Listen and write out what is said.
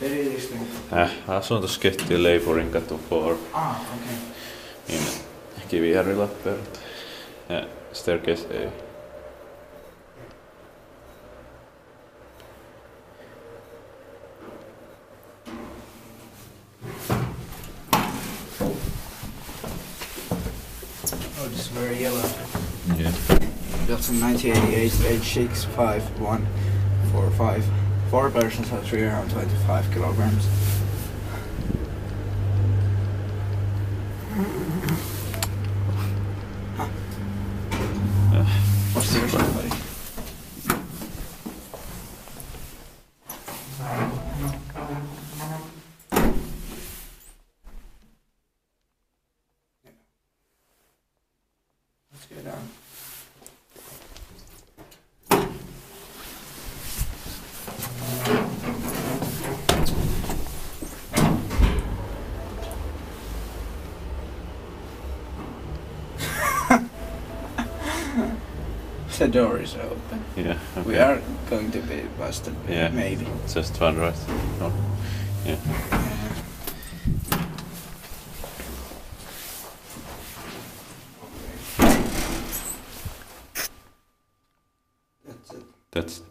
Very distinct. Asun tuossa Kettiin Leipurinkatu 4. Okay. Niin Kivijärvi Lappeenranta. Ja staircase ei. Oh, this is very yellow. Yeah. Built in 1988, age 6, 5, 1, 4, 5. 4 persons are 325 kilograms. What's yours, buddy? Let's go down. The door is open. Yeah. Okay. We are going to be busted, Yeah. maybe. Just one right. No. Yeah. That's it. That's